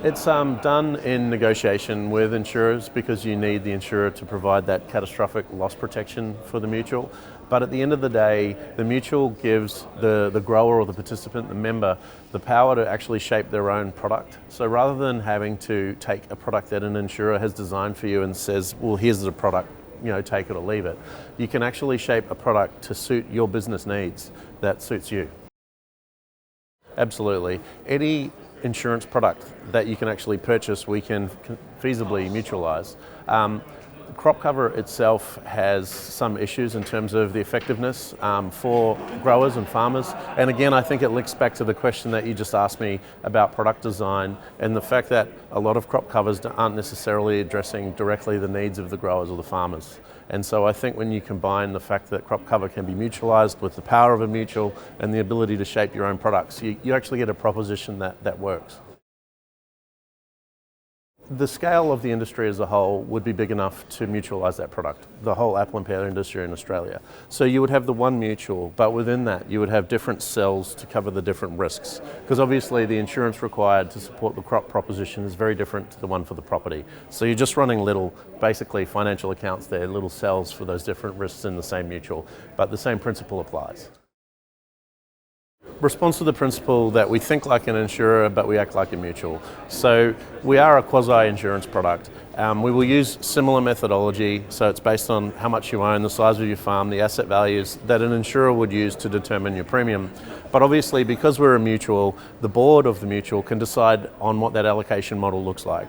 It's done in negotiation with insurers because you need the insurer to provide that catastrophic loss protection for the mutual. But at the end of the day, the mutual gives the grower or the participant, the member, the power to actually shape their own product. So rather than having to take a product that an insurer has designed for you and says, well, here's the product, take it or leave it, you can actually shape a product to suit your business needs that suits you. Absolutely. Any insurance product that you can actually purchase, we can feasibly mutualise. Crop cover itself has some issues in terms of the effectiveness for growers and farmers. And again, I think it links back to the question that you just asked me about product design and the fact that a lot of crop covers aren't necessarily addressing directly the needs of the growers or the farmers. And so I think when you combine the fact that crop cover can be mutualised with the power of a mutual and the ability to shape your own products, you actually get a proposition that works. The scale of the industry as a whole would be big enough to mutualise that product, the whole apple and pear industry in Australia. So you would have the one mutual, but within that you would have different cells to cover the different risks. Because obviously the insurance required to support the crop proposition is very different to the one for the property. So you're just running little, basically financial accounts there, little cells for those different risks in the same mutual, but the same principle applies. Responds to the principle that we think like an insurer, but we act like a mutual. So we are a quasi-insurance product. We will use similar methodology, so it's based on how much you own, the size of your farm, the asset values that an insurer would use to determine your premium. But obviously, because we're a mutual, the board of the mutual can decide on what that allocation model looks like.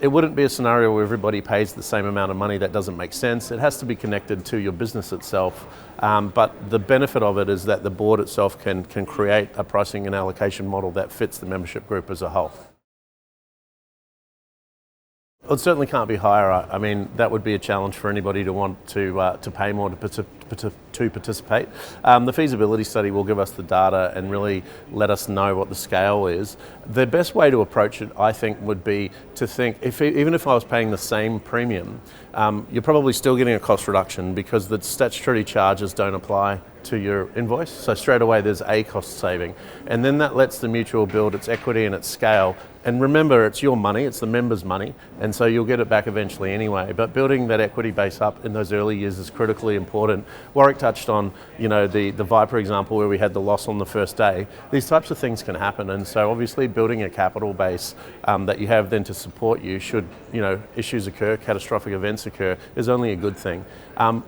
It wouldn't be a scenario where everybody pays the same amount of money. That doesn't make sense. It has to be connected to your business itself. But the benefit of it is that the board itself can create a pricing and allocation model that fits the membership group as a whole. It certainly can't be higher. I mean, that would be a challenge for anybody to want to pay more to participate. The feasibility study will give us the data and really let us know what the scale is. The best way to approach it, I think, would be to think, even if I was paying the same premium, you're probably still getting a cost reduction because the statutory charges don't apply to your invoice. So straight away there's a cost saving. And then that lets the mutual build its equity and its scale. And remember, it's your money, it's the member's money, and so you'll get it back eventually anyway. But building that equity base up in those early years is critically important. Warwick touched on, the Viper example where we had the loss on the first day. These types of things can happen, and so obviously building a capital base that you have then to support you should, issues occur, catastrophic events occur, is only a good thing.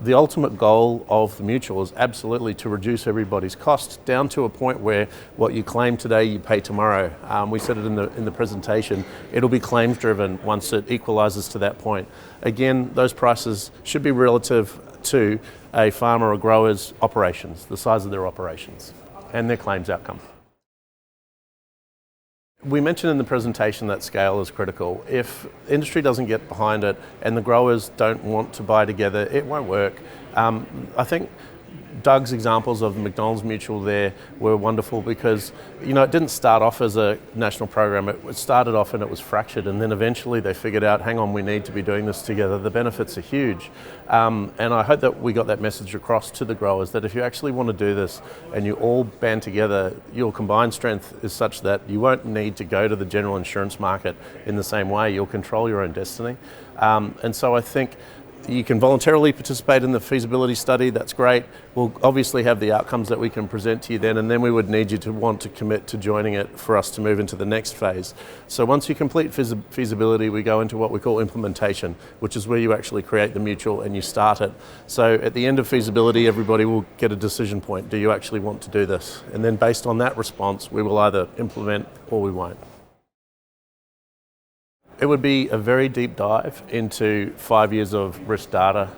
The ultimate goal of the mutual is absolutely to reduce everybody's costs down to a point where what you claim today you pay tomorrow. We said it in the presentation. It'll be claims driven once it equalises to that point. Again, those prices should be relative to a farmer or grower's operations, the size of their operations and their claims outcome. We mentioned in the presentation that scale is critical. If industry doesn't get behind it and the growers don't want to buy together, it won't work. I think Doug's examples of the McDonald's Mutual there were wonderful because, it didn't start off as a national program. It started off and it was fractured, and then eventually they figured out, hang on, we need to be doing this together. The benefits are huge. And I hope that we got that message across to the growers that if you actually want to do this and you all band together, your combined strength is such that you won't need to go to the general insurance market in the same way. You'll control your own destiny. And so I think you can voluntarily participate in the feasibility study, that's great. We'll obviously have the outcomes that we can present to you then, and then we would need you to want to commit to joining it for us to move into the next phase. So once you complete feasibility, we go into what we call implementation, which is where you actually create the mutual and you start it. So at the end of feasibility, everybody will get a decision point. Do you actually want to do this? And then based on that response, we will either implement or we won't. It would be a very deep dive into 5 years of risk data,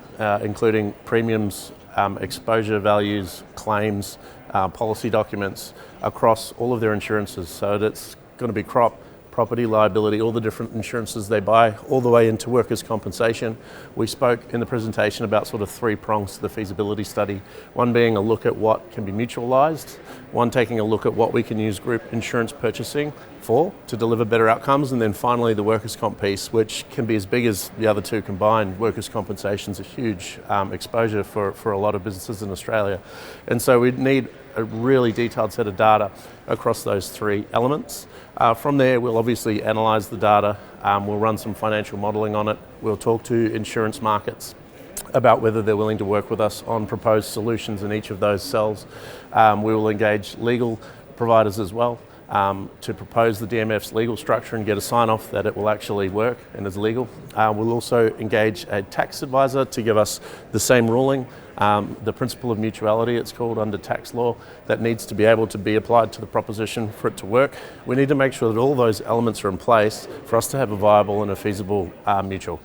including premiums, exposure values, claims, policy documents across all of their insurances. So that's going to be crop, property, liability, all the different insurances they buy, all the way into workers' compensation. We spoke in the presentation about sort of 3 prongs to the feasibility study. One being a look at what can be mutualised, one taking a look at what we can use group insurance purchasing for to deliver better outcomes, and then finally the workers' comp piece, which can be as big as the other two combined. Workers' compensation is a huge exposure for a lot of businesses in Australia. And so we need a really detailed set of data across those three elements. From there, we'll obviously analyse the data, we'll run some financial modelling on it, we'll talk to insurance markets about whether they're willing to work with us on proposed solutions in each of those cells. We will engage legal providers as well to propose the DMF's legal structure and get a sign-off that it will actually work and is legal. We'll also engage a tax advisor to give us the same ruling, the principle of mutuality it's called under tax law, that needs to be able to be applied to the proposition for it to work. We need to make sure that all those elements are in place for us to have a viable and a feasible mutual.